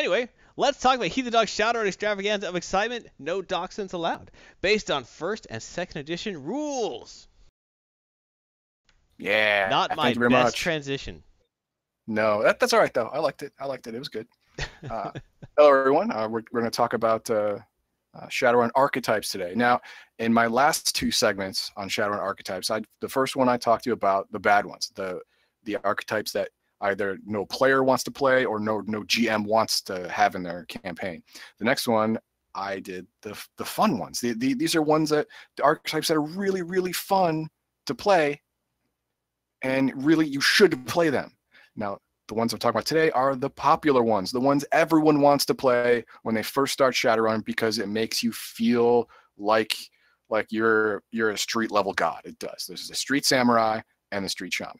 Anyway, let's talk about Heathendog Shadowrun Extravaganza of Excitement, no dachshunds allowed, based on 1st and 2nd edition rules. Yeah, Not my thank you very best much. transition. No, that's all right though. I liked it. It was good. Hello everyone. We're going to talk about Shadowrun Archetypes today. Now, in my last 2 segments on Shadowrun Archetypes, the first one I talked to you about the bad ones, the archetypes that either no player wants to play or no GM wants to have in their campaign. The next one I did the fun ones. These are ones that the archetypes that are really, really fun to play, and really you should play them. Now, the ones I'm talking about today are the popular ones, the ones everyone wants to play when they first start Shadowrun, because it makes you feel like you're a street level god. It does. There's the Street Samurai and the Street Shaman.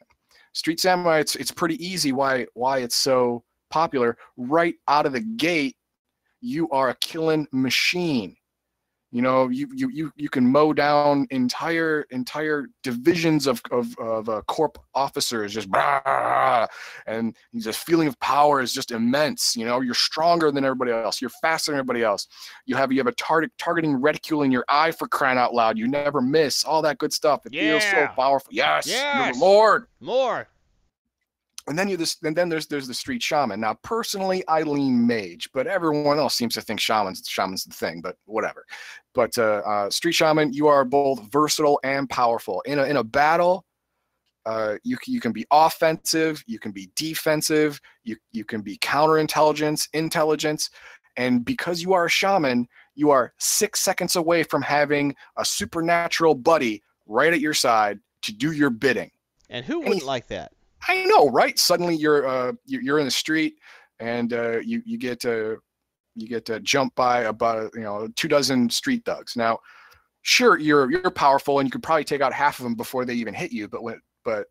Street Samurai, it's pretty easy why it's so popular. Right out of the gate, you are a killing machine. You know, you can mow down entire divisions of corp officers, just blah, and the feeling of power is just immense. You know, you're stronger than everybody else. You're faster than everybody else. You have a targeting reticule in your eye, for crying out loud. You never miss. All that good stuff. It feels so powerful. Yes, you're the Lord. More. And then there's the Street Shaman. Now, personally, I lean mage, but everyone else seems to think shaman's the thing. But whatever. But Street Shaman, you are both versatile and powerful. In a battle, you can be offensive, you can be defensive, you can be counterintelligence, intelligence, and because you are a shaman, you are 6 seconds away from having a supernatural buddy right at your side to do your bidding. And who wouldn't like that? I know, right? Suddenly you're in the street, and you get jumped by about 24 street thugs. Now, sure, you're powerful, and you could probably take out half of them before they even hit you, but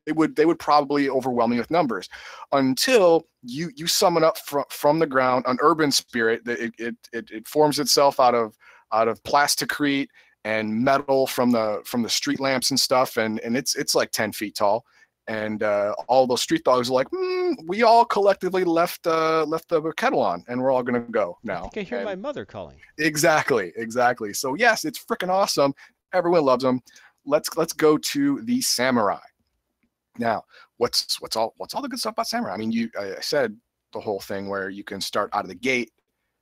they would probably overwhelm you with numbers, until you summon up from the ground an urban spirit that it forms itself out of plasticrete and metal from the street lamps and stuff, and it's like 10 feet tall. And all those street dogs are like, we all collectively left the kettle on, and we're all gonna go now. I think I hear my mother calling. Exactly. So yes, it's freaking awesome. Everyone loves them. Let's go to the samurai. Now, what's all the good stuff about samurai? I mean, I said the whole thing where you can start out of the gate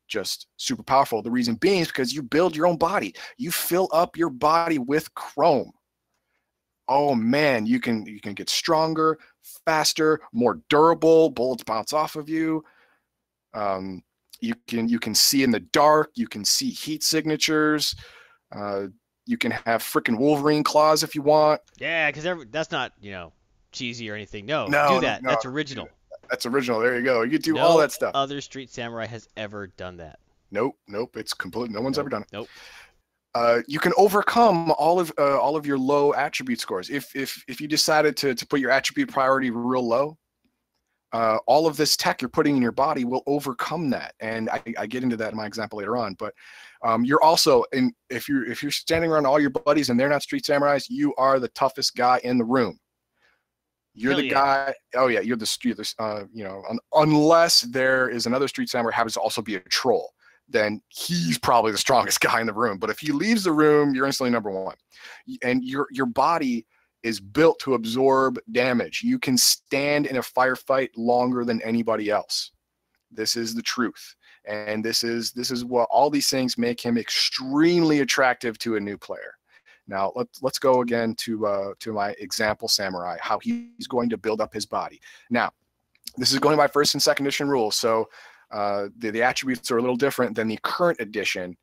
just super powerful. The reason being is because you build your own body. You fill up your body with chrome. Oh man, you can get stronger, faster, more durable. Bullets bounce off of you. You can see in the dark. You can see heat signatures. You can have freaking Wolverine claws if you want. Yeah, because that's not cheesy or anything. No, do that. No, that's original. That's original. There you go. You can do all that stuff. No other Street Samurai has ever done that. Nope. It's complete. No one's ever done it. Nope. You can overcome all of your low attribute scores. If you decided to put your attribute priority real low, all of this tech you're putting in your body will overcome that. And I get into that in my example later on. But you're also if you're standing around all your buddies and they're not Street Samurais, you are the toughest guy in the room. You're the guy. Oh yeah, you're the unless there is another Street Samurai who happens to also be a troll, then he's probably the strongest guy in the room. But if he leaves the room, you're instantly number one. And your body is built to absorb damage. You can stand in a firefight longer than anybody else. This is the truth. And this is what all these things make him extremely attractive to a new player. Now let's go again to my example samurai, how he's going to build up his body. Now, this is going by 1st and 2nd edition rules, so the attributes are a little different than the current edition,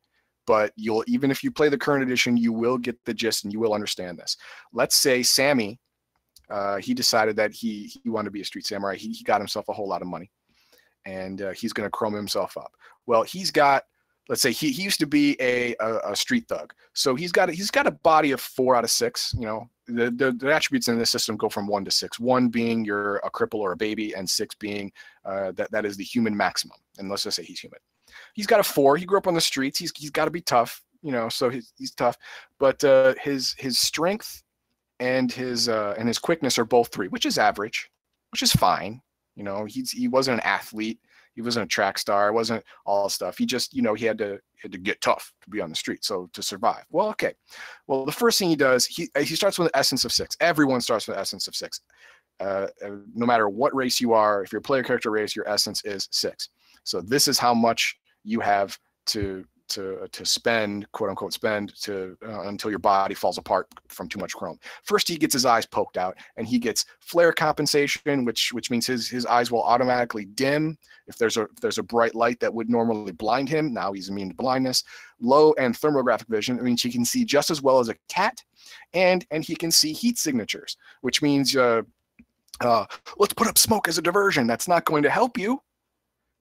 but even if you play the current edition, you will get the gist and you will understand this. Let's say Sammy, he decided that he wanted to be a Street Samurai. He got himself a whole lot of money, and he's going to chrome himself up. Well, he's got, let's say he used to be a street thug, so he's got a body of 4 out of 6. The attributes in this system go from 1 to 6. 1 being you're a cripple or a baby, and 6 being that is the human maximum. And let's just say he's human. He's got a 4. He grew up on the streets. He's got to be tough, so he's tough. But his strength and his quickness are both 3, which is average, which is fine. He wasn't an athlete. He wasn't a track star. It wasn't all stuff. He just, you know, he had to get tough to be on the street, so to survive. Well, okay. Well, the first thing he does, he starts with an essence of 6. Everyone starts with an essence of 6. No matter what race you are, if you're a player character race, your essence is 6. So this is how much you have to spend, quote unquote, spend to until your body falls apart from too much chrome. First, he gets his eyes poked out, and he gets flare compensation, which means his eyes will automatically dim if there's a bright light that would normally blind him. Now he's immune to blindness. Low and thermographic vision, it means he can see just as well as a cat, and he can see heat signatures, which means let's put up smoke as a diversion. That's not going to help you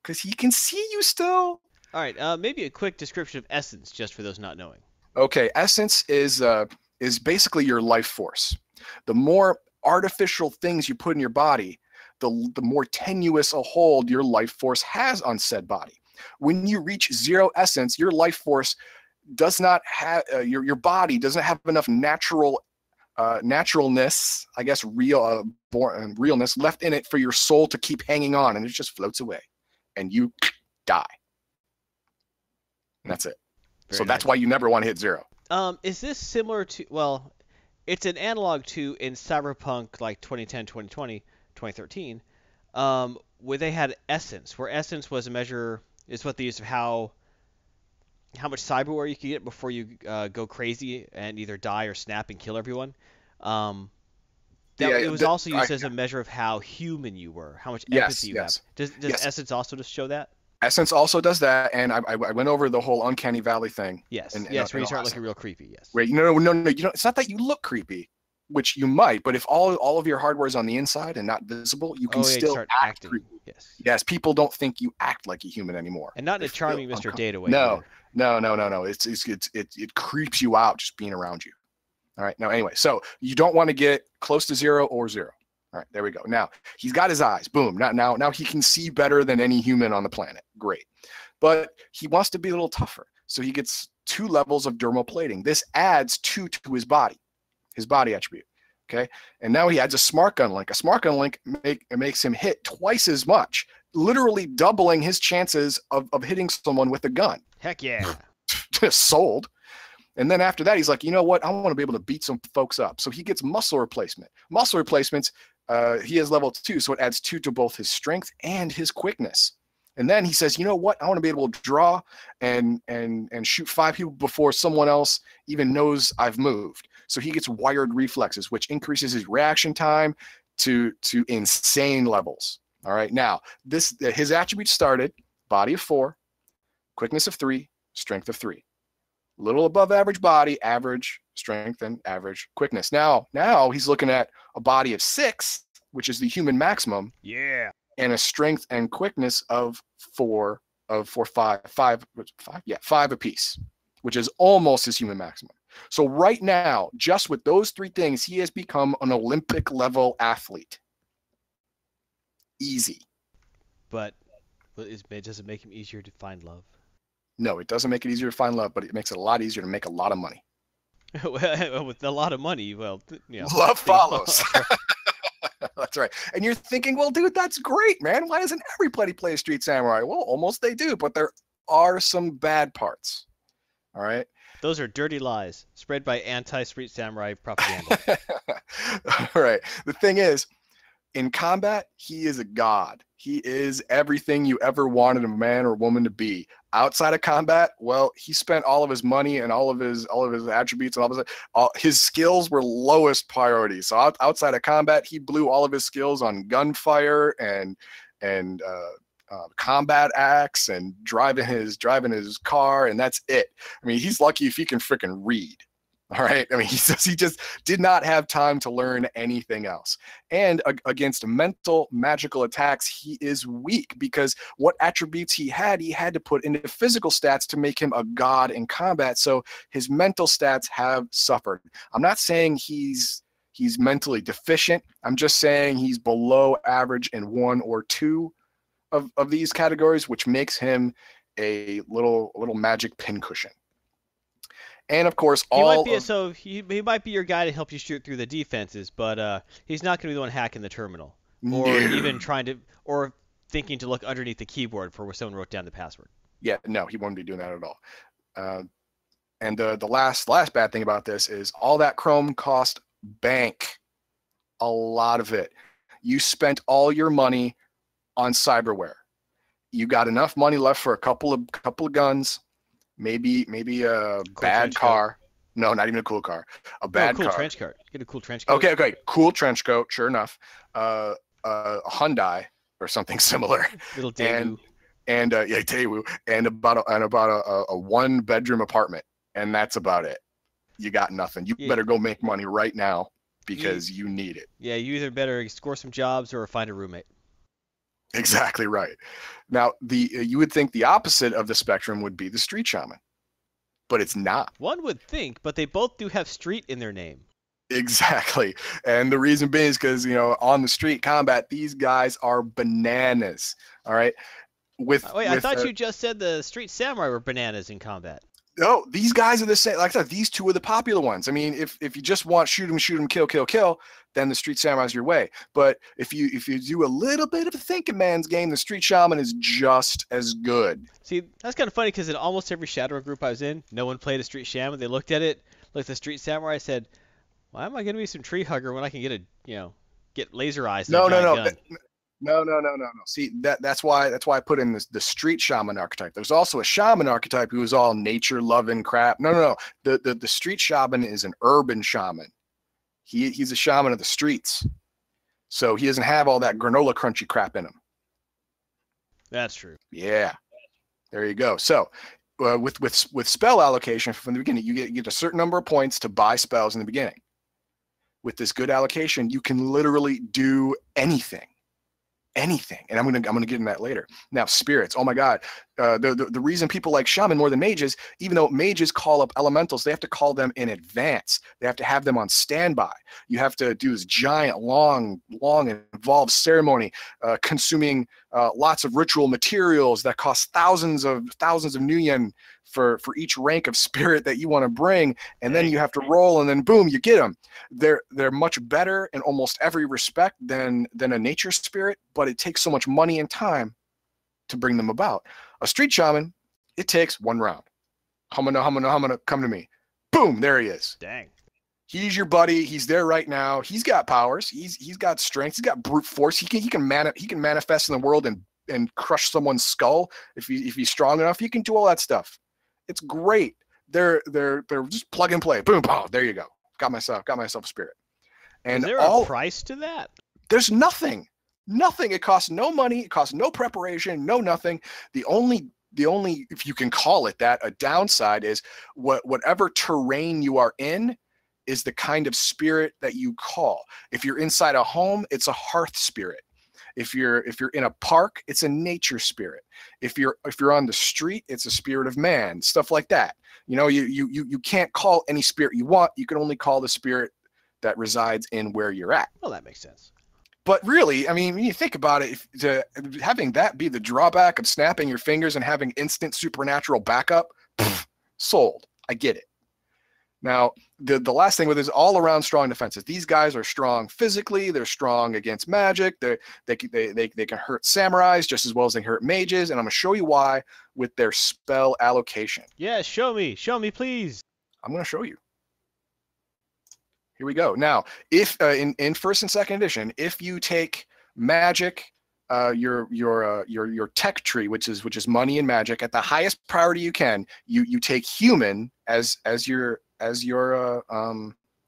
because he can see you still. All right, maybe a quick description of essence, just for those not knowing. Okay, essence is basically your life force. The more artificial things you put in your body, the more tenuous a hold your life force has on said body. When you reach 0 essence, your life force does not have your body doesn't have enough naturalness, I guess, realness left in it for your soul to keep hanging on, and it just floats away, and you die. And that's it. So that's why you never want to hit 0. Is this similar to, well, it's an analog to in Cyberpunk like 2010, 2020, 2013, where they had essence, where essence was a measure, is what they used of how much cyberware you could get before you go crazy and either die or snap and kill everyone. It was also used as a measure of how human you were, how much empathy you have. Does essence also just show that? Essence also does that, and I went over the whole uncanny valley thing. Yes, where you start looking real creepy. Yes. Wait, no. You know, it's not that you look creepy, which you might, but if all of your hardware is on the inside and not visible, you can still act creepy. Yes. Yes, people don't think you act like a human anymore. And not in a charming Mr. Data way. No. It creeps you out just being around you. All right. Now, anyway, so you don't want to get close to 0 or 0. All right, there we go. Now he's got his eyes. Boom. Now he can see better than any human on the planet. Great. But he wants to be a little tougher. So he gets 2 levels of dermal plating. This adds 2 to his body attribute. Okay. And now he adds a smart gun link. A smart gun link makes him hit twice as much, literally doubling his chances of hitting someone with a gun. Heck yeah. Sold. And then after that, he's like, you know what? I want to be able to beat some folks up. So he gets muscle replacement. Muscle replacements, he has level 2, so it adds 2 to both his strength and his quickness. And then he says, you know what? I want to be able to draw and shoot 5 people before someone else even knows I've moved. So he gets wired reflexes, which increases his reaction time to insane levels. All right. Now, his attributes started body of 4, quickness of 3, strength of 3. Little above average body, average strength, and average quickness. Now he's looking at a body of 6, which is the human maximum. Yeah. And a strength and quickness of 5 apiece, which is almost his human maximum. So right now, just with those 3 things, he has become an Olympic level athlete. Easy. But does it make him easier to find love? No, it doesn't make it easier to find love, but it makes it a lot easier to make a lot of money. With a lot of money, well, you know, love follows. That's right. And you're thinking, well, dude, that's great, man. Why doesn't everybody play Street Samurai? Well, almost they do, but there are some bad parts. All right. Those are dirty lies spread by anti-Street Samurai propaganda. All right. The thing is, in combat, he is a god. He is everything you ever wanted a man or woman to be. Outside of combat, well, he spent all of his money and all of his attributes and his skills were lowest priority. So outside of combat, he blew all of his skills on gunfire and combat axe and driving his car, and that's it. I mean, he's lucky if he can freaking read. All right. I mean, he just did not have time to learn anything else. And against mental magical attacks, he is weak because what attributes he had to put into physical stats to make him a god in combat. So his mental stats have suffered. I'm not saying he's mentally deficient. I'm just saying he's below average in 1 or 2 of these categories, which makes him a little magic pincushion. And of course, he might be your guy to help you shoot through the defenses, but he's not going to be the one hacking the terminal, or even trying to, or thinking to look underneath the keyboard for where someone wrote down the password. Yeah, no, he wouldn't be doing that at all. And the last bad thing about this is all that Chrome cost bank, a lot of it. You spent all your money on cyberware. You got enough money left for a couple of guns, maybe a Cool bad trench car. coat. No, not even a cool car. A bad cool car. trench coat. Get a cool trench coat. Okay, cool trench coat. Sure enough, a Hyundai or something similar. Little Daewoo. And yeah, Daewoo, and about a 1-bedroom apartment, and that's about it. You got nothing. You better go make money right now because you need it. Yeah, you either better score some jobs or find a roommate. Exactly right. Now, you would think the opposite of the spectrum would be the Street Shaman, but it's not. One would think, but they both do have street in their name. Exactly. And the reason being is because, on the street combat, these guys are bananas. All right. I thought you just said the Street Samurai were bananas in combat. No, these guys are the same. Like I said, these two are the popular ones. I mean, if you just want shoot 'em, kill, then the Street Samurai's your way. But if you do a little bit of a thinking man's game, the Street Shaman is just as good. See, that's kind of funny because in almost every Shadowrun group I was in, no one played a Street Shaman. They looked at it, looked at the Street Samurai, said, "Why am I going to be some tree hugger when I can get laser eyes?" No. Gun? No. See, that's why I put in the Street Shaman archetype. There's also a Shaman archetype who is all nature loving crap. No. The Street Shaman is an urban shaman. He's a shaman of the streets, so he doesn't have all that granola crunchy crap in him. That's true. Yeah, there you go. So with spell allocation from the beginning, you get a certain number of points to buy spells in the beginning. With this good allocation, you can literally do anything. And I'm gonna get in that later. Now, spirits, oh my god, the reason people like shaman more than mages, even though mages call up elementals, they have to call them in advance. They have to have them on standby. You have to do this giant long and involved ceremony, consuming lots of ritual materials that cost thousands of new yen for each rank of spirit that you want to bring, and then you have to roll, and then boom, you get them. They're much better in almost every respect than a nature spirit, but it takes so much money and time to bring them about. A Street Shaman, it takes 1 round. Humana, come to me. Boom, there he is. Dang. He's your buddy. He's there right now. He's got powers. He's got strength. He's got brute force. He can manifest in the world and crush someone's skull if he's strong enough. He can do all that stuff. It's great. They're just plug and play. Boom, boom. There you go. Got myself a spirit. And is there a price to that? There's nothing. Nothing. It costs no money. It costs no preparation. No nothing. The only, if you can call it that, a downside is whatever terrain you are in is the kind of spirit that you call. If you're inside a home, it's a hearth spirit. If you're in a park, it's a nature spirit. If you're on the street, it's a spirit of man. Stuff like that. You can't call any spirit you want. You can only call the spirit that resides in where you're at. Well, that makes sense. But really, I mean, when you think about it, having that be the drawback of snapping your fingers and having instant supernatural backup, sold. I get it. Now, the last thing with is all around strong defenses. These guys are strong physically. They're strong against magic. They can hurt samurais just as well as they can hurt mages. And I'm going to show you why with their spell allocation. Yeah, show me, please. I'm going to show you. Here we go. Now, if in first and second edition, if you take magic, your tech tree, which is money and magic, at the highest priority you can, you take human as your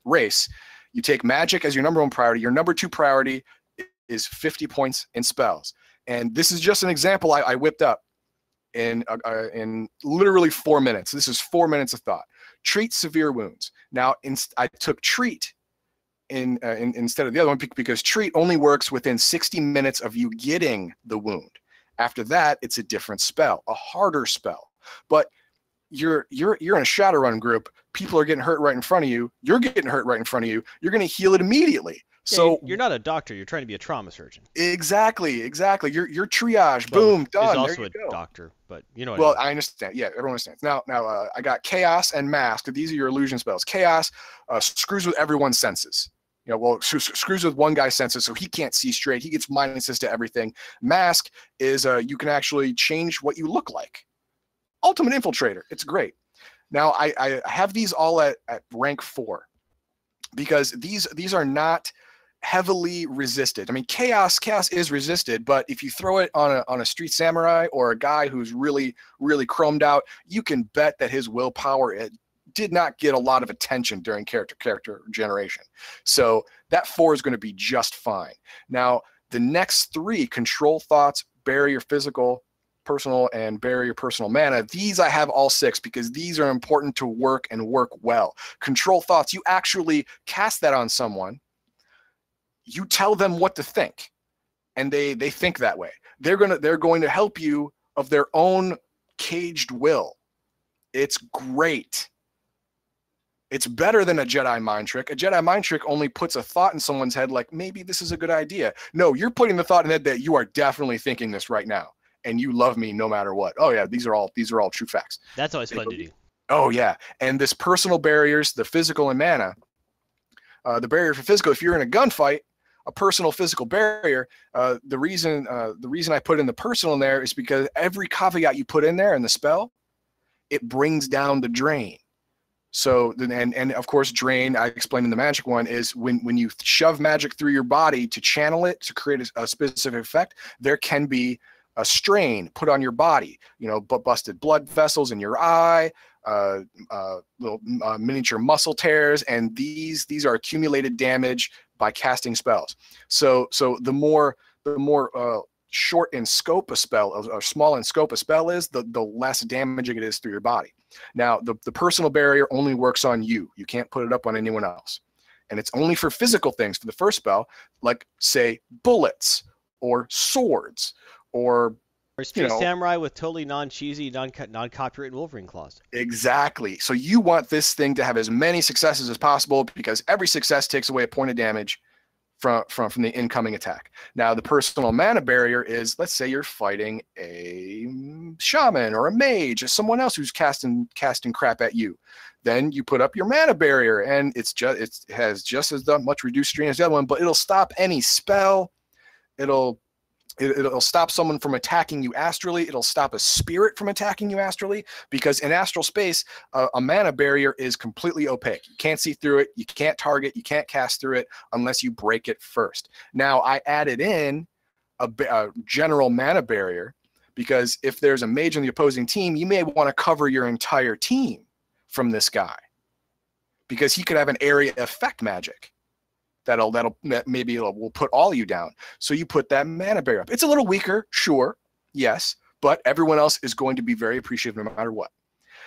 race. You take magic as your number 1 priority. Your number 2 priority is 50 points in spells. And this is just an example I whipped up in literally 4 minutes. This is 4 minutes of thought. Treat severe wounds. Now, I took treat instead of the other one because treat only works within 60 minutes of you getting the wound. After that, it's a different spell, a harder spell. But you're in a Shadowrun group. People are getting hurt right in front of you. You're getting hurt right in front of you. You're going to heal it immediately. Yeah, so you're not a doctor. You're trying to be a trauma surgeon. Exactly. Your triage. Well, boom, done. He's also there you a go. doctor, but you know. Well, I understand. Yeah, everyone understands. Now, I got chaos and mask. These are your illusion spells. Chaos screws with everyone's senses. Well, screws with one guy's senses, so he can't see straight. He gets minuses to everything. Mask is you can actually change what you look like. Ultimate Infiltrator. It's great. Now, I have these all at rank 4 because these are not heavily resisted. I mean, chaos is resisted, but if you throw it on a street samurai or a guy who's really chromed out, you can bet that his willpower did not get a lot of attention during character generation. So that 4 is going to be just fine. Now, the next 3, control thoughts, barrier physical, personal, and barrier personal mana, these I have all 6 because these are important to work and work well. Control thoughts, you actually cast that on someone, you tell them what to think, and they think that way. They're going to help you of their own caged will. It's great. It's better than a Jedi mind trick. A Jedi mind trick only puts a thought in someone's head like, maybe this is a good idea. No, you're putting the thought in the head that you are definitely thinking this right now, and you love me no matter what. Oh yeah, these are all true facts. That's always fun to do. Oh yeah, and this personal barriers, the physical and mana, the barrier for physical. If you're in a gunfight, a personal physical barrier. The reason I put in the personal in there is because every caveat you put in there in the spell, it brings down the drain. So and of course, drain, I explained in the magic one, is when you shove magic through your body to channel it to create a specific effect, there can be a strain put on your body. Busted blood vessels in your eye, little miniature muscle tears, and these are accumulated damage by casting spells. So the more short in scope a spell, or small in scope a spell is, the less damaging it is through your body. Now, the personal barrier only works on you. You can't put it up on anyone else. And it's only for physical things for the first spell, like, say, bullets or swords or Street Samurai with totally non-cheesy, non-copywritten Wolverine claws. Exactly. So you want this thing to have as many successes as possible, because every success takes away a point of damage from the incoming attack. Now, the personal mana barrier is, let's say you're fighting a shaman or a mage or someone else who's casting crap at you. Then you put up your mana barrier, and it has just as much reduced strain as the other one, but it'll stop any spell. It'll stop someone from attacking you astrally. It'll stop a spirit from attacking you astrally, because in astral space, a mana barrier is completely opaque. You can't see through it. You can't target. You can't cast through it unless you break it first. Now, I added in a general mana barrier, because if there's a mage on the opposing team, you may want to cover your entire team from this guy, because he could have an area effect magic. That maybe will put all you down. So you put that mana barrier up. It's a little weaker, sure, yes, but everyone else is going to be very appreciative no matter what.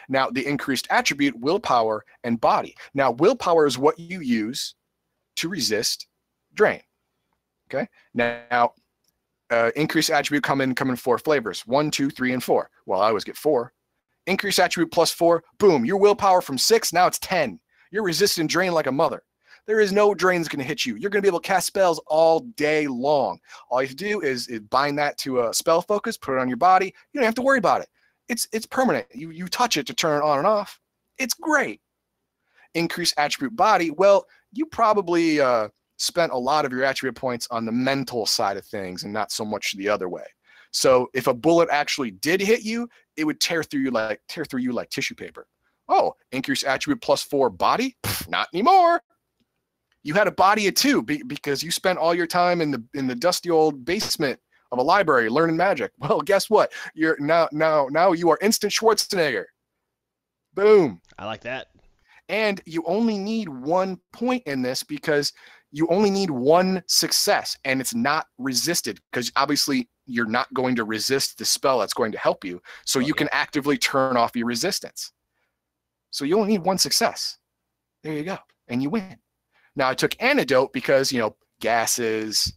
Now, the increased attribute, willpower and body. Now, willpower is what you use to resist drain. Okay. Now, increased attribute come in 4 flavors: 1, 2, 3, and 4. Well, I always get 4. Increased attribute plus 4. Boom. Your willpower from 6. Now it's 10. You're resisting drain like a mother. There is no drain that's going to hit you. You're going to be able to cast spells all day long. All you have to do is bind that to a spell focus, put it on your body. You don't have to worry about it. It's permanent. You touch it to turn it on and off. It's great. Increase attribute body. Well, you probably spent a lot of your attribute points on the mental side of things and not so much the other way. So if a bullet actually did hit you, it would tear through you like tissue paper. Oh, increase attribute plus 4 body? Pff, not anymore. You had a body of 2 because you spent all your time in the dusty old basement of a library learning magic. Well, guess what? You're now you are instant Schwarzenegger. Boom. I like that. And you only need 1 point in this, because you only need 1 success, and it's not resisted, because obviously you're not going to resist the spell that's going to help you. So you can actively turn off your resistance. So you only need 1 success. There you go. And you win. Now, I took antidote because, gases,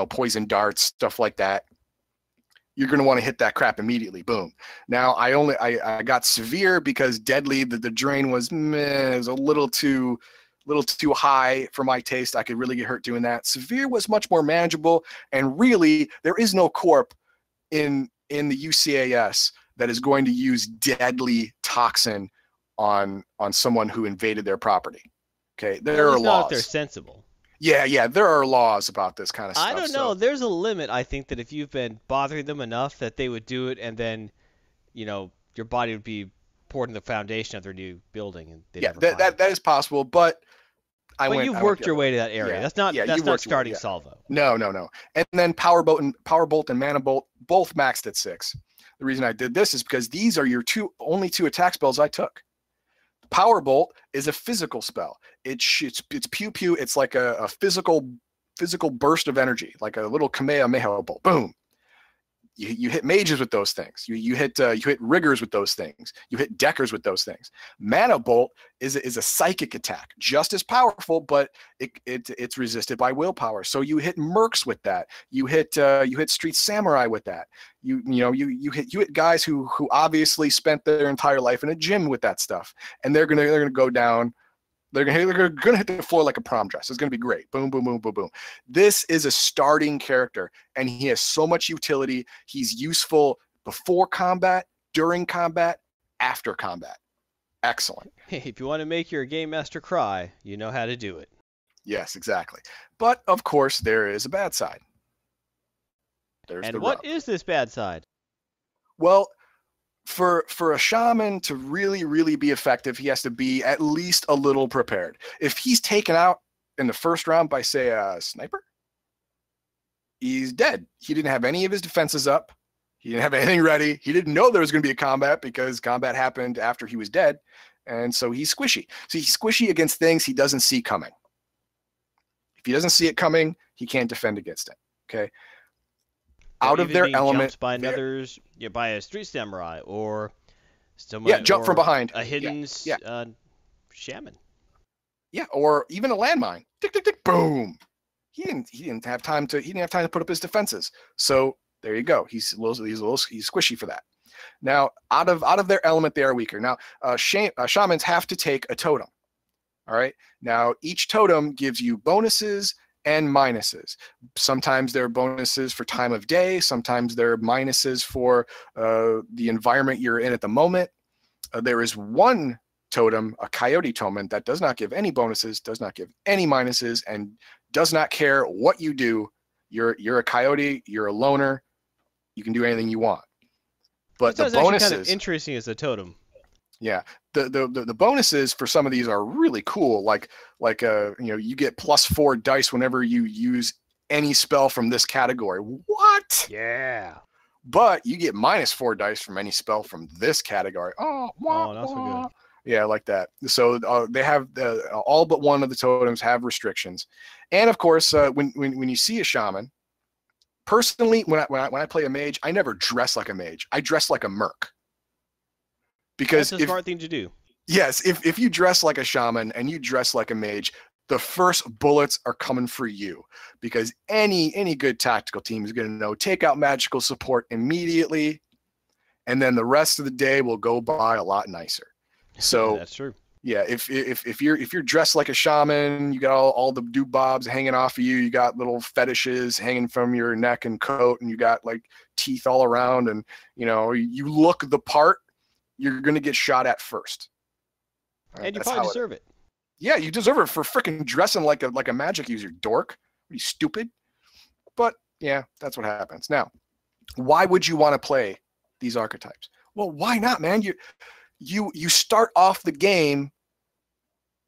poison darts, stuff like that. You're going to want to hit that crap immediately. Boom. Now, I got severe because deadly, the drain was a little too high for my taste. I could really get hurt doing that. Severe was much more manageable, and really, there is no corp in the UCAS that is going to use deadly toxin on someone who invaded their property. Okay, there are laws. If they're sensible. Yeah, there are laws about this kind of I stuff. don't know. There's a limit. I think that if you've been bothering them enough, that they would do it, and then your body would be poured in the foundation of their new building, and they'd Yeah, never find it. that is possible, but But you've worked your way to that area. Yeah, That's you not worked your way. starting Yeah. salvo. No. And then Power Bolt and Mana Bolt both maxed at 6. The reason I did this is because these are your only two attack spells I took. Power Bolt is a physical spell. It's pew pew. It's like a physical burst of energy, like a little Kamehameha bolt. Boom. You hit mages with those things. You hit riggers with those things. You hit deckers with those things. Mana Bolt is a psychic attack, just as powerful, but it's resisted by willpower. So you hit mercs with that. You hit street samurai with that. You hit guys who obviously spent their entire life in a gym with that stuff, and they're gonna go down. They're gonna hit the floor like a prom dress. It's gonna be great. Boom, boom, boom, boom, boom. This is a starting character, and he has so much utility. He's useful before combat, during combat, after combat. Excellent. Hey, if you want to make your game master cry, you know how to do it. Yes, exactly. But of course, there is a bad side. And what is this bad side? Well, for a shaman to really be effective, he has to be at least a little prepared. If he's taken out in the first round by, say, a sniper, he's dead. He didn't have any of his defenses up. He didn't have anything ready. He didn't know there was going to be a combat because combat happened after he was dead. And so he's squishy. So he's squishy against things he doesn't see coming. If he doesn't see it coming, he can't defend against it. Okay. Out of their element by by a street samurai or someone, jump from behind, a hidden shaman, or even a landmine. Tick tick tick, boom. He didn't have time to put up his defenses. So there you go. He's squishy for that. Now, out of their element, they are weaker. Now, shamans have to take a totem. All right. Now, each totem gives you bonuses and minuses. Sometimes there are bonuses for time of day. Sometimes there are minuses for the environment you're in at the moment. There is one totem, a coyote totem, that does not give any bonuses, does not give any minuses, and does not care what you do. You're a coyote. You're a loner. You can do anything you want. But the bonuses, kind of interesting as a totem. Yeah, the bonuses for some of these are really cool. Like you get +4 dice whenever you use any spell from this category. What? Yeah. But you get -4 dice from any spell from this category. Oh, not so good. Yeah, like that. So they have all but one of the totems have restrictions, and of course, when you see a shaman, personally, when I play a mage, I never dress like a mage. I dress like a merc. Because that's a smart thing to do. Yes, if you dress like a shaman and you dress like a mage, the first bullets are coming for you. Because any good tactical team is going to know take out magical support immediately, and then the rest of the day will go by a lot nicer. So that's true. Yeah, if you're dressed like a shaman, you got all the doobobs hanging off of you, you got little fetishes hanging from your neck and coat, and you got like teeth all around, and you look the part, you're going to get shot at first. And you probably deserve it. Yeah, you deserve it for freaking dressing like a magic user, dork. Are you stupid? But yeah, that's what happens. Now, why would you want to play these archetypes? Well, why not, man? You start off the game.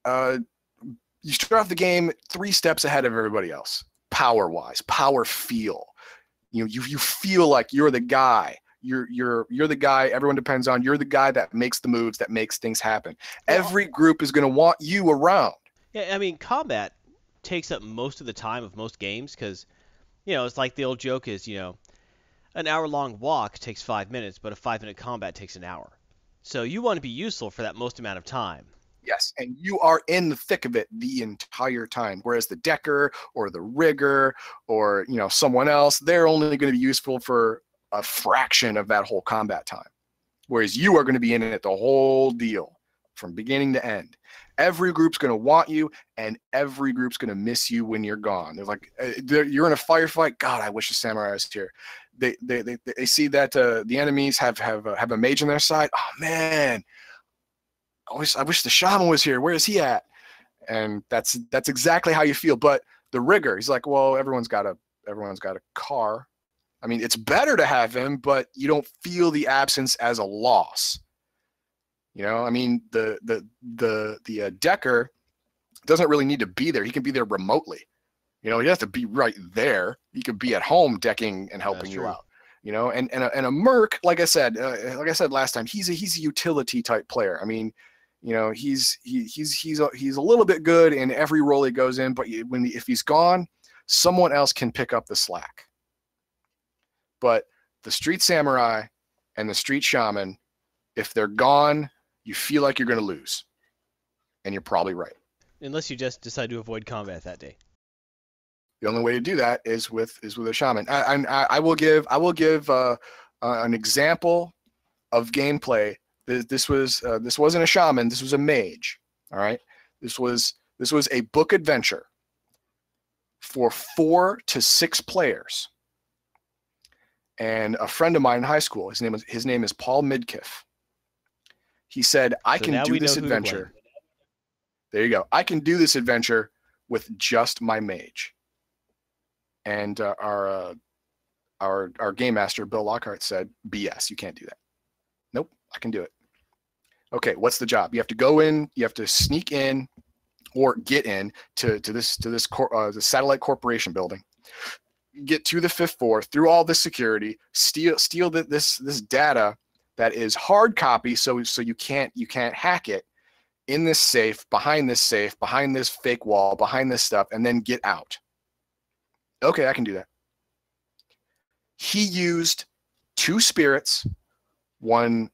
You start off the game 3 steps ahead of everybody else, power-wise, power feel. You feel like you're the guy. You're the guy everyone depends on. You're the guy that makes the moves, that makes things happen. Every group is going to want you around. Yeah, I mean, combat takes up most of the time of most games because, it's like the old joke is, an hour-long walk takes 5 minutes, but a 5-minute combat takes an hour. So you want to be useful for that most amount of time. Yes, and you are in the thick of it the entire time. Whereas the decker or the rigger or someone else, they're only going to be useful for a fraction of that whole combat time, whereas you are going to be in it the whole deal from beginning to end. Every group's going to want you, and every group's going to miss you when you're gone. They're like, you're in a firefight. God, I wish the samurai was here. They see that the enemies have a mage on their side. Oh man, I wish the shaman was here. Where is he at? And that's exactly how you feel. But the rigger. He's like, well, everyone's got a car. I mean, it's better to have him, but you don't feel the absence as a loss. You know, I mean, the Decker doesn't really need to be there. He can be there remotely. You know, he has to be right there. He could be at home decking and helping you out. You know, and a merc, like I said last time, he's a utility type player. I mean, you know, he's a little bit good in every role he goes in, but if he's gone, someone else can pick up the slack. But the Street Samurai and the Street Shaman, if they're gone, you feel like you're going to lose, and you're probably right. Unless you just decide to avoid combat that day. The only way to do that is with a shaman. I will give an example of gameplay. This wasn't a shaman. This was a mage. All right. This was a book adventure for 4 to 6 players. And a friend of mine in high school, his name is Paul Midkiff. He said, "I can do this adventure." There you go. I can do this adventure with just my mage. And our game master, Bill Lockhart, said, "BS, you can't do that." Nope, I can do it. Okay, what's the job? You have to go in, you have to sneak in or get in to the Satellite Corporation building, get to the 5th floor, through all this security, steal this data that is hard copy, so you can't hack it, in this safe, behind this fake wall, behind this stuff, and then get out. Okay, I can do that. He used 2 spirits, one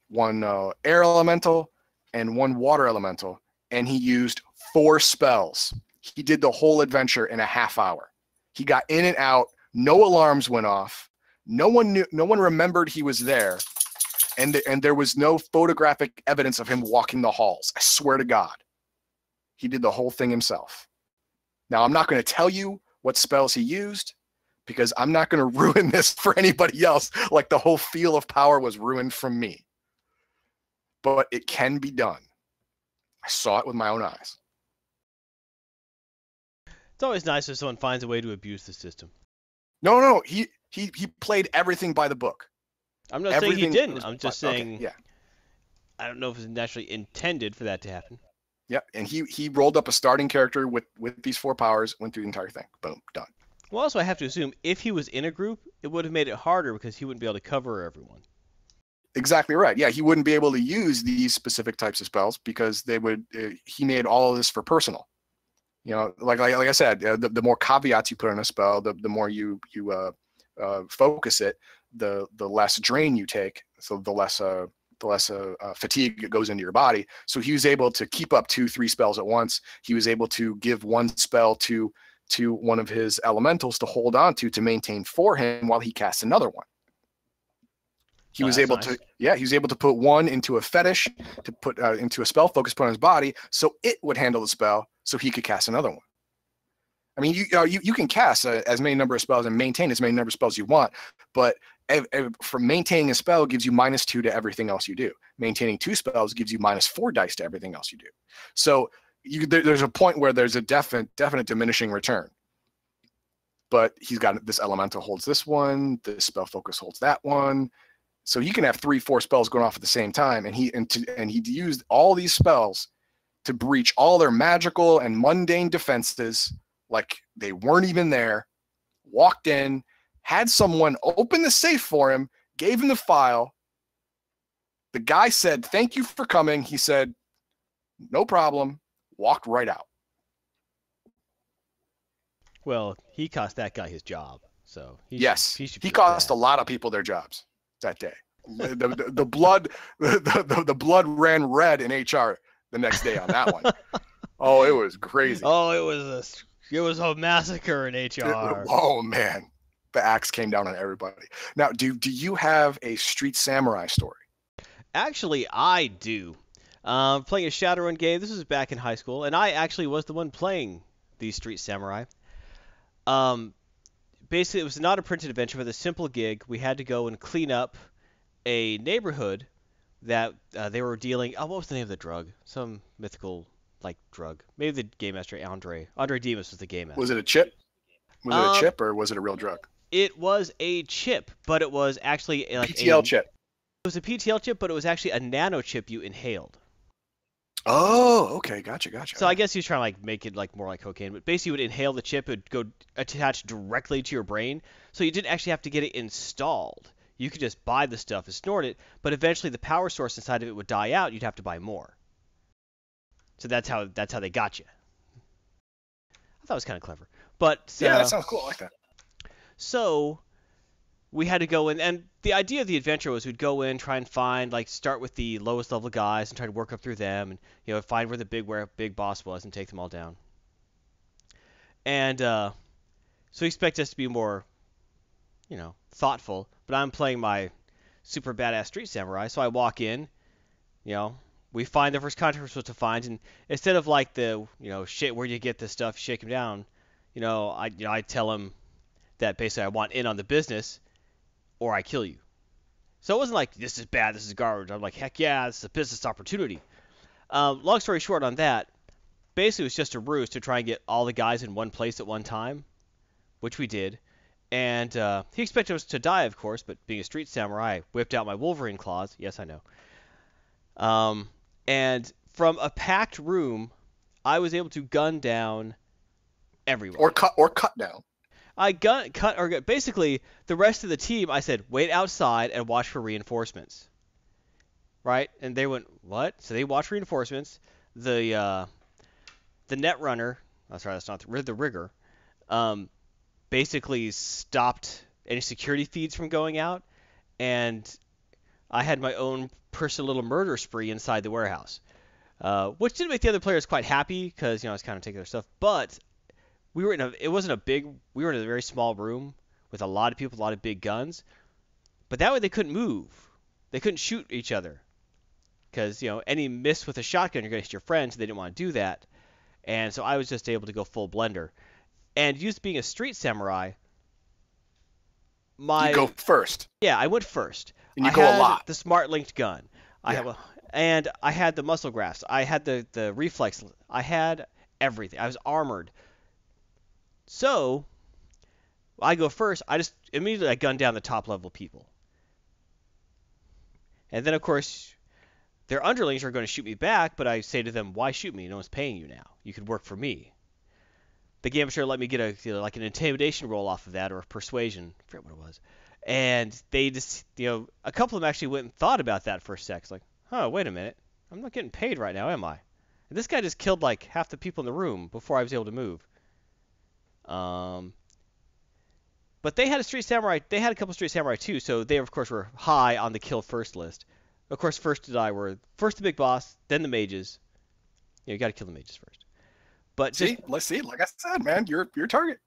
air elemental and 1 water elemental, and he used 4 spells. He did the whole adventure in a half hour. He got in and out. No alarms went off. No one remembered he was there, and there was no photographic evidence of him walking the halls. I swear to God, he did the whole thing himself. Now, I'm not going to tell you what spells he used, because I'm not going to ruin this for anybody else, like the whole feel of power was ruined from me. But it can be done. I saw it with my own eyes. It's always nice if someone finds a way to abuse the system. No, he played everything by the book. I'm not saying he didn't. I'm just saying, okay, yeah. I don't know if it's naturally intended for that to happen. Yeah, and he rolled up a starting character with these 4 powers, went through the entire thing. Boom, done. Well, also I have to assume if he was in a group, it would have made it harder because he wouldn't be able to cover everyone. Exactly right. Yeah, he wouldn't be able to use these specific types of spells because he made all of this for personal. You know, like I said, the more caveats you put on a spell, the more you focus it, the less drain you take. So the less fatigue goes into your body. So he was able to keep up 2-3 spells at once. He was able to give 1 spell to one of his elementals to hold on to maintain for him while he casts another one. He was able to put 1 into a fetish, to put into a spell focus put on his body, so it would handle the spell, so he could cast another one. I mean, you can cast as many number of spells and maintain as many number of spells you want, but from maintaining a spell gives you -2 to everything else you do. Maintaining 2 spells gives you -4 dice to everything else you do. So there's a point where there's a definite diminishing return. But he's got this elemental holds this one, this spell focus holds that one. So you can have 3-4 spells going off at the same time, and he used all these spells to breach all their magical and mundane defenses, like they weren't even there. Walked in, had someone open the safe for him, gave him the file. The guy said, "Thank you for coming." He said, "No problem." Walked right out. Well, he cost that guy his job, so he cost a lot of people their jobs that day. The blood ran red in HR the next day on that one. Oh, it was crazy. Oh, it was a massacre in HR. Oh man, the axe came down on everybody. Now, do you have a Street Samurai story? Actually, I do. Playing a Shadowrun game. This was back in high school, and I actually was the one playing the Street Samurai. Basically, it was not a printed adventure, but a simple gig. We had to go and clean up a neighborhood that they were dealing. Oh, what was the name of the drug? Some mythical drug. Maybe the game master Andre Demas was the game master. Was it a chip? Was it a chip or was it a real drug? It was a chip, but it was actually like PTL chip. It was a PTL chip, but it was actually a nano chip you inhaled. Oh, okay, gotcha. So I guess he was trying to like make it like more like cocaine, but basically you would inhale the chip, it would go attach directly to your brain, so you didn't actually have to get it installed. You could just buy the stuff and snort it, but eventually the power source inside of it would die out. You'd have to buy more. So that's how they got you. I thought it was kind of clever, but yeah, that sounds cool. I like that. So we had to go in, and the idea of the adventure was we'd go in, try and find, like, start with the lowest level guys and try to work up through them, and find where the big boss was and take them all down. And so you expect us to be more, thoughtful. But I'm playing my super badass street samurai, so I walk in, we find the first contract we're supposed to find, and instead of like the, shit, where do you get this stuff, shake him down, I tell him that basically I want in on the business, or I kill you. So it wasn't like, this is bad, this is garbage. I'm like, heck yeah, this is a business opportunity. Long story short on that, basically it was just a ruse to try and get all the guys in one place at one time, which we did. And he expected us to die, of course, but being a street samurai, I whipped out my Wolverine claws. Yes, I know. And from a packed room, I was able to gun down everyone. Or cut down. Basically, the rest of the team, I said, wait outside and watch for reinforcements. Right? And they went, what? So they watched reinforcements. The net runner, that's not the rigger, basically stopped any security feeds from going out, and I had my own personal little murder spree inside the warehouse, which didn't make the other players quite happy because, I was kind of taking their stuff, but we were in a very small room with a lot of people, a lot of big guns. But that way they couldn't move. They couldn't shoot each other. Because, any miss with a shotgun, you're going to hit your friends. So they didn't want to do that. And so I was just able to go full blender. And used being a street samurai, You go first. Yeah, I went first. And you go a lot. The smart linked gun. Yeah. I had the muscle grafts. I had the reflex. I had everything. I was armored. So, I go first. I just immediately gun down the top level people. And then, of course, their underlings are going to shoot me back, but I say to them, why shoot me? No one's paying you now. You could work for me. The game master let me get like an intimidation roll off of that, or a persuasion. I forget what it was. And they just, a couple of them actually went and thought about that for a sec. It's like, wait a minute. I'm not getting paid right now, am I? And this guy just killed like half the people in the room before I was able to move. But they had a street samurai. They had a couple street samurai too, so they of course were high on the kill first list. Of course, first to die were first the big boss, then the mages. You got to kill the mages first. But let's see. Like I said, man, you're your target.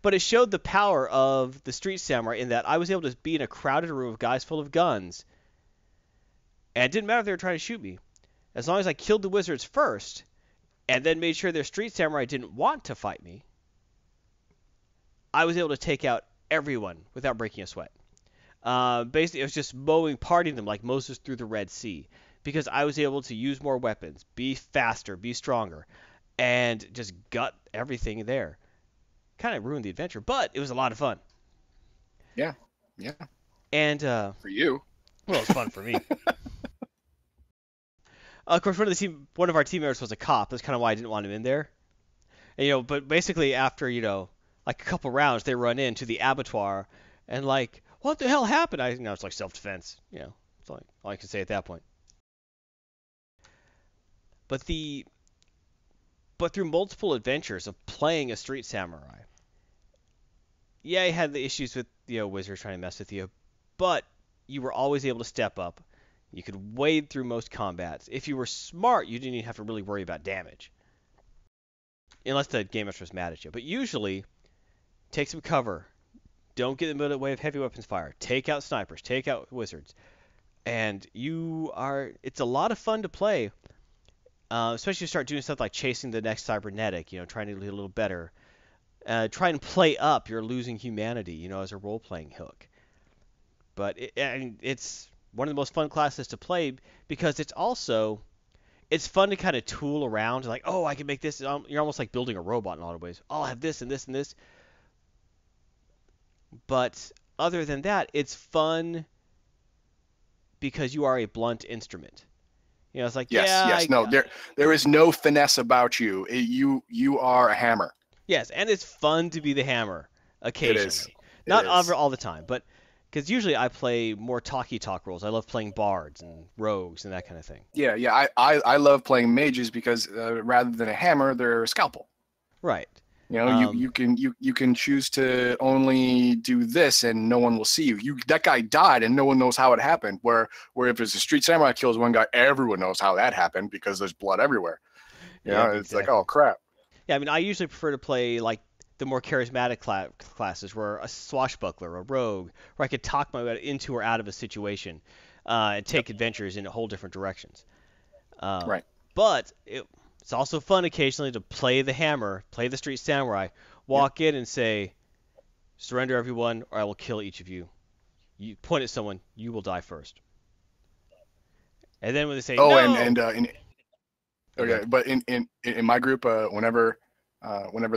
But it showed the power of the street samurai in that I was able to be in a crowded room of guys full of guns, and it didn't matter if they were trying to shoot me, as long as I killed the wizards first, and then made sure their street samurai didn't want to fight me. I was able to take out everyone without breaking a sweat. Basically, it was just parting them like Moses through the Red Sea, because I was able to use more weapons, be faster, be stronger, and just gut everything there. Kind of ruined the adventure, but it was a lot of fun. Yeah. And for you, well, it was fun for me. Of course, one of our team members was a cop. That's kind of why I didn't want him in there. And, but basically after like a couple rounds, they run into the abattoir, and like, what the hell happened? It's like self-defense. It's all I can say at that point. But through multiple adventures of playing a street samurai, yeah, I had the issues with wizards trying to mess with you, but you were always able to step up. You could wade through most combats. If you were smart, you didn't even have to really worry about damage, unless the game master was mad at you. But usually, take some cover. Don't get in the way of heavy weapons fire. Take out snipers. Take out wizards. And it's a lot of fun to play, especially if you start doing stuff like chasing the next cybernetic, trying to do a little better. Try and play up your losing humanity, as a role-playing hook. But it's one of the most fun classes to play because it's fun to kind of tool around. Like, oh, I can make this. You're almost like building a robot in a lot of ways. Oh, I'll have this and this and this. But other than that, it's fun because you are a blunt instrument. It's like, Yes, yeah, yes. No, there is no finesse about you. You are a hammer. yes, and it's fun to be the hammer It is. occasionally. It Not is. all the time, but because usually I play more talk roles. I love playing bards and rogues and that kind of thing. Yeah, yeah. I love playing mages because rather than a hammer, they're a scalpel. Right. You know, you can choose to only do this and no one will see you. That guy died and no one knows how it happened. Where if it's a street samurai kills one guy, everyone knows how that happened because there's blood everywhere. It's exactly. like, oh crap. Yeah, I mean, I usually prefer to play like the more charismatic classes, where a swashbuckler, a rogue, where I could talk my way into or out of a situation, and take adventures in whole different directions. Right. But it's also fun occasionally to play the hammer, play the street samurai, walk in and say, "Surrender, everyone, or I will kill each of you." You point at someone, you will die first. And then when they say Oh, no, okay, but in my group, whenever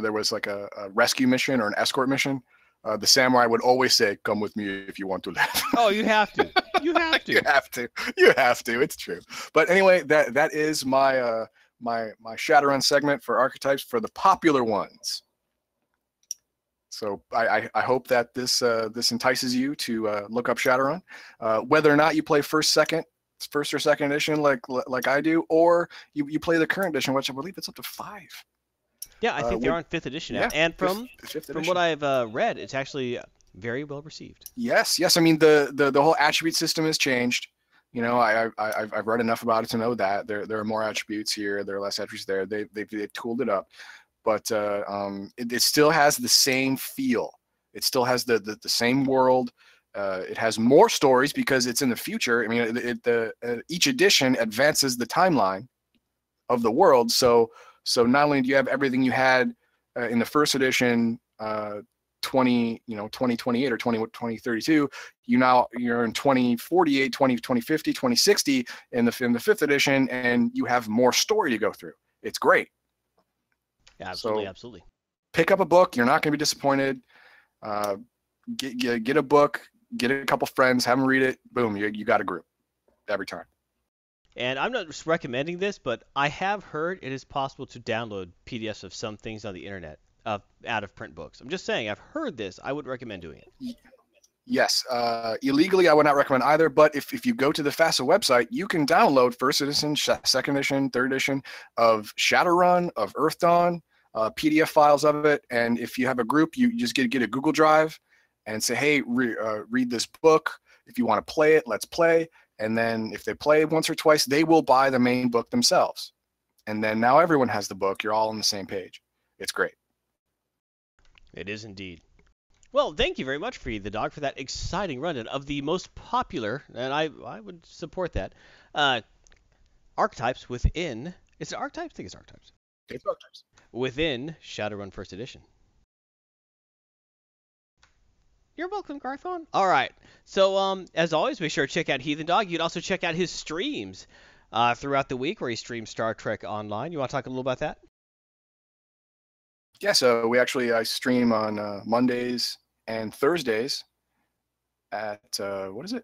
there was like a rescue mission or an escort mission, the samurai would always say, "Come with me if you want to live." oh, you have to, you have to. You have to. You have to. It's true. But anyway, that is my my Shadowrun segment for archetypes for the popular ones. So I hope that this entices you to look up Shadowrun, whether or not you play first or second edition like I do, or you play the current edition, which I believe it's up to 5. Yeah, I think they're on 5th edition now. And from what I've read, it's actually very well received. Yes. I mean, the whole attribute system has changed. I've read enough about it to know that there are more attributes here. There are less attributes there. They've tooled it up, but it still has the same feel. It still has the same world. It has more stories because it's in the future. I mean, each edition advances the timeline of the world. So not only do you have everything you had in the first edition, 2028 or 2032, you're in 2048, 2050, 2060 in the 5th edition, and you have more story to go through. It's great. Yeah, absolutely. Pick up a book. You're not going to be disappointed. Get a book. Get a couple friends. Have them read it. Boom, you got a group every time. And I'm not just recommending this, but I have heard it is possible to download PDFs of some things on the internet out of print books. I'm just saying, I've heard this. I would recommend doing it. Yes. Illegally, I would not recommend either. But if you go to the FASA website, you can download first edition, second edition, third edition of Shadowrun, of Earth Dawn, PDF files of it. And if you have a group, you just get a Google Drive and say, hey, read this book. If you want to play it, let's play. And then if they play once or twice, they will buy the main book themselves. And then now everyone has the book. You're all on the same page. It's great. It is indeed. Well, thank you very much, Heathendog, for that exciting rundown of the most popular, and I would support that, archetypes within... Is it archetypes? I think it's archetypes. It's archetypes. Within Shadowrun First Edition. You're welcome, Garthon. All right. So, as always, make sure to check out Heathendog. You can also check out his streams throughout the week where he streams Star Trek Online. You want to talk a little about that? Yeah, so I stream on Mondays and Thursdays at, what is it?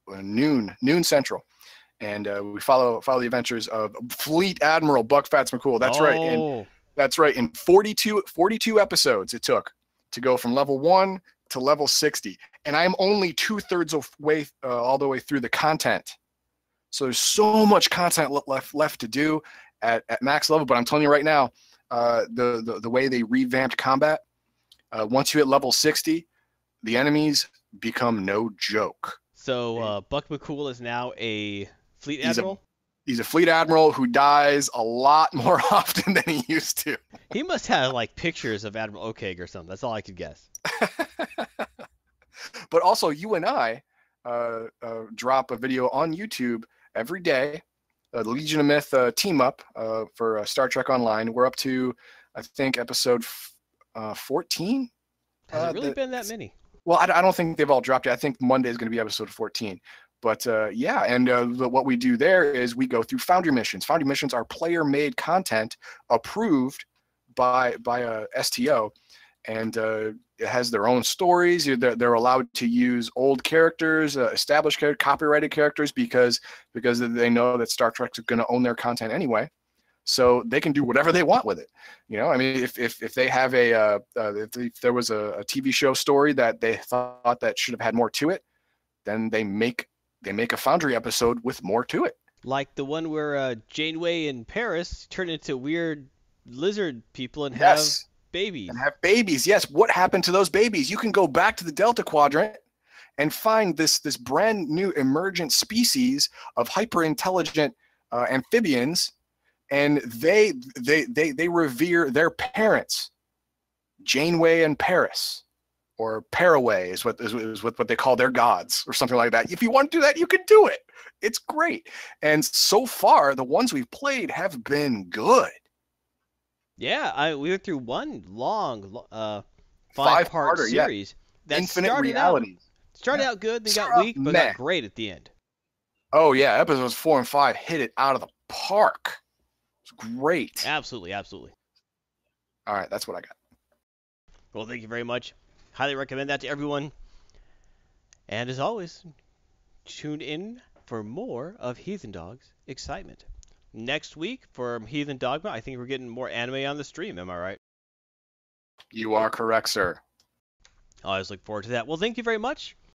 Noon Central. And we follow the adventures of Fleet Admiral Buck Fats McCool. That's right. And that's right. In 42 episodes it took to go from level 1 to level 60. And I'm only 2/3 of way all the way through the content. So there's so much content left to do at max level. But I'm telling you right now, the way they revamped combat, once you hit level 60, the enemies become no joke. So Buck McCool is now a Fleet Admiral? He's a Fleet Admiral who dies a lot more often than he used to. He must have like pictures of Admiral Okeg or something. That's all I could guess. But also, you and I drop a video on YouTube every day. The Legion of Myth team up for Star Trek Online. We're up to, I think, episode 14. Has it really been that many? Well, I don't think they've all dropped yet. I think Monday is going to be episode 14. But yeah, and what we do there is we go through Foundry missions. Foundry missions are player-made content approved by STO, and it has their own stories. They're allowed to use old characters, established characters, copyrighted characters, because they know that Star Trek's going to own their content anyway. So they can do whatever they want with it. You know, I mean, if they have if there was a TV show story that they thought that should have had more to it, then they make a Foundry episode with more to it. Like the one where Janeway and Paris turn into weird lizard people and Yes. have babies. And have babies. Yes. What happened to those babies? You can go back to the Delta Quadrant and find this brand new emergent species of hyper intelligent amphibians, and they revere their parents, Janeway and Paris, or Paraway is what they call their gods, or something like that. If you want to do that, you can do it. It's great. And so far, the ones we've played have been good. Yeah, we went through one long Five-parter, five-part series. Yeah. Infinite Realities. Started out good, then got weak, but got great at the end. Oh yeah, episodes 4 and 5 hit it out of the park. It's great. Absolutely, absolutely. All right, that's what I got. Well, thank you very much. Highly recommend that to everyone. And as always, tune in for more of Heathendog's excitement. Next week for Heathen Dogma, I think we're getting more anime on the stream. Am I right? You are correct, sir. I always look forward to that. Well, thank you very much.